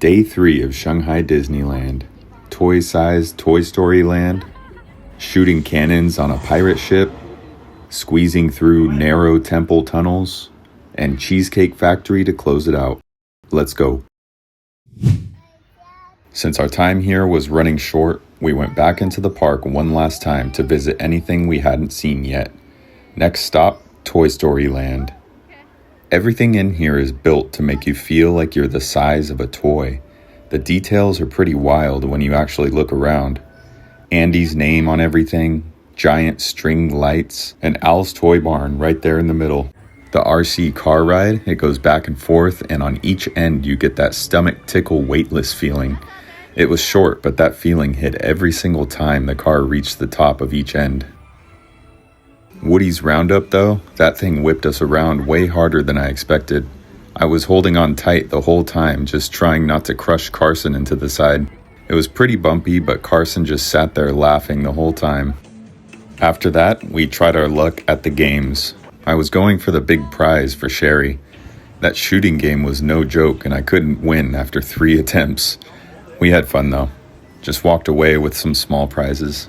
Day 3 of Shanghai Disneyland. Toy-sized Toy Story Land. Shooting cannons on a pirate ship. Squeezing through narrow temple tunnels. And Cheesecake Factory to close it out. Let's go. Since our time here was running short, we went back into the park one last time to visit anything we hadn't seen yet. Next stop, Toy Story Land. Everything in here is built to make you feel like you're the size of a toy. The details are pretty wild when you actually look around. Andy's name on everything, giant string lights, and Al's Toy Barn right there in the middle. The RC car ride, it goes back and forth, and on each end you get that stomach tickle weightless feeling. It was short, but that feeling hit every single time the car reached the top of each end. Woody's Roundup though, that thing whipped us around way harder than I expected. I was holding on tight the whole time, just trying not to crush Carson into the side. It was pretty bumpy, but Carson just sat there laughing the whole time. After that, we tried our luck at the games. I was going for the big prize for Sherry. That shooting game was no joke, and I couldn't win after 3 attempts. We had fun though. Just walked away with some small prizes.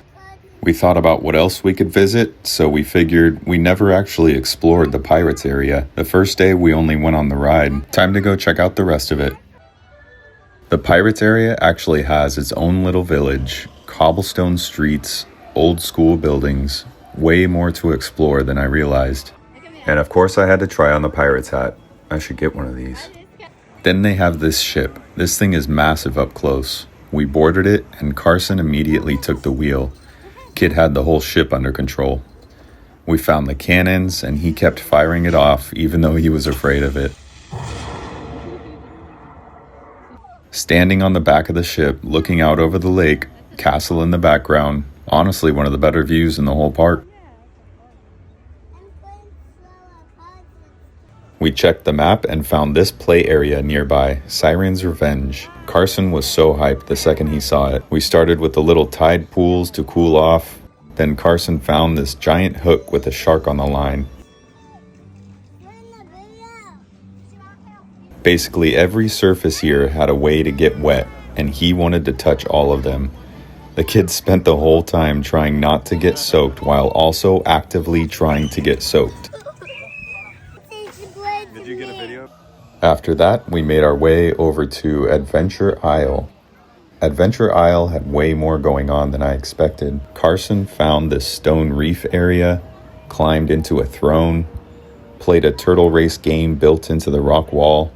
We thought about what else we could visit, so we figured we never actually explored the Pirates area. The first day we only went on the ride. Time to go check out the rest of it. The Pirates area actually has its own little village, cobblestone streets, old school buildings, way more to explore than I realized. And of course I had to try on the Pirates hat. I should get one of these. Then they have this ship. This thing is massive up close. We boarded it and Carson immediately took the wheel. Kid had the whole ship under control. We found the cannons and he kept firing it off even though he was afraid of it. Standing on the back of the ship, looking out over the lake, castle in the background, honestly one of the better views in the whole park. We checked the map and found this play area nearby, Siren's Revenge. Carson was so hyped the second he saw it. We started with the little tide pools to cool off. Then Carson found this giant hook with a shark on the line. Basically every surface here had a way to get wet, and he wanted to touch all of them. The kids spent the whole time trying not to get soaked while also actively trying to get soaked. Did you get a video? After that, we made our way over to Adventure Isle. Adventure Isle had way more going on than I expected. Carson found this stone reef area, climbed into a throne, played a turtle race game built into the rock wall.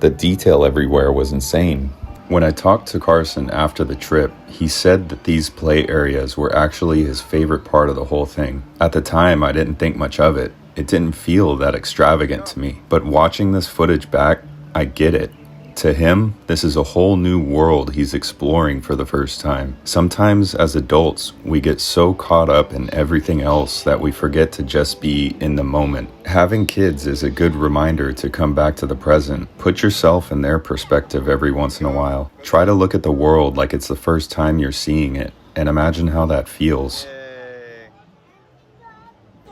The detail everywhere was insane. When I talked to Carson after the trip, he said that these play areas were actually his favorite part of the whole thing. At the time, I didn't think much of it. It didn't feel that extravagant to me. But watching this footage back, I get it. To him, this is a whole new world he's exploring for the first time. Sometimes as adults, we get so caught up in everything else that we forget to just be in the moment. Having kids is a good reminder to come back to the present. Put yourself in their perspective every once in a while. Try to look at the world like it's the first time you're seeing it, and imagine how that feels.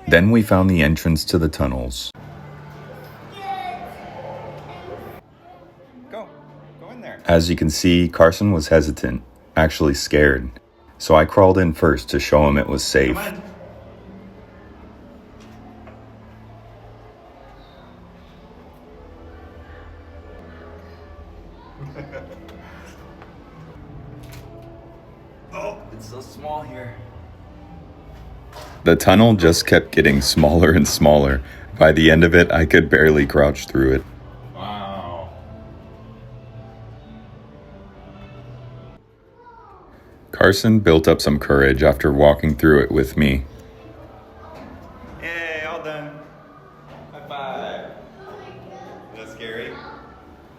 Then we found the entrance to the tunnels. Go in there. As you can see, Carson was hesitant, actually scared. So I crawled in first to show him it was safe. Oh, it's so small here. The tunnel just kept getting smaller and smaller. By the end of it, I could barely crouch through it. Wow. Carson built up some courage after walking through it with me. Yay, all done. High five. Is that scary?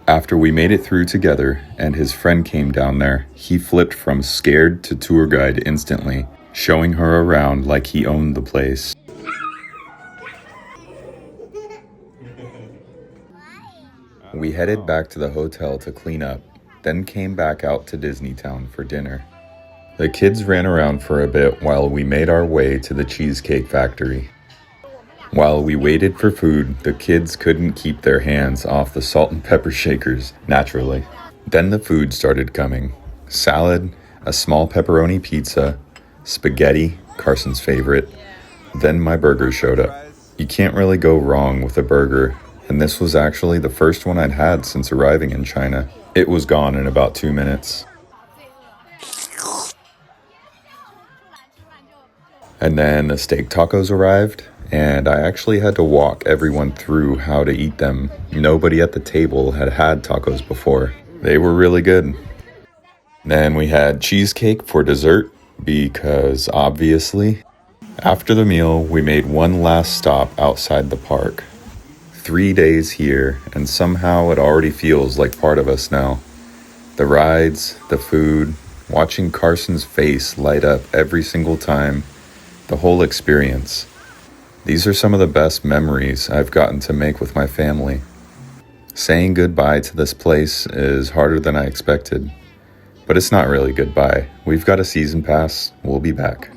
After we made it through together and his friend came down there, he flipped from scared to tour guide instantly, showing her around like he owned the place. We headed back to the hotel to clean up, then came back out to DisneyTown for dinner. The kids ran around for a bit while we made our way to the Cheesecake Factory. While we waited for food, the kids couldn't keep their hands off the salt and pepper shakers, naturally. Then the food started coming. Salad, a small pepperoni pizza, spaghetti, Carson's favorite. Then my burger showed up. You can't really go wrong with a burger, and this was actually the first one I'd had since arriving in China. It was gone in about 2 minutes. And then the steak tacos arrived, and I actually had to walk everyone through how to eat them. Nobody at the table had had tacos before. They were really good. Then we had cheesecake for dessert, because obviously. After the meal, we made one last stop outside the park. 3 days here, and somehow it already feels like part of us now. The rides, the food, watching Carson's face light up every single time, the whole experience. These are some of the best memories I've gotten to make with my family. Saying goodbye to this place is harder than I expected, but it's not really goodbye. We've got a season pass. We'll be back.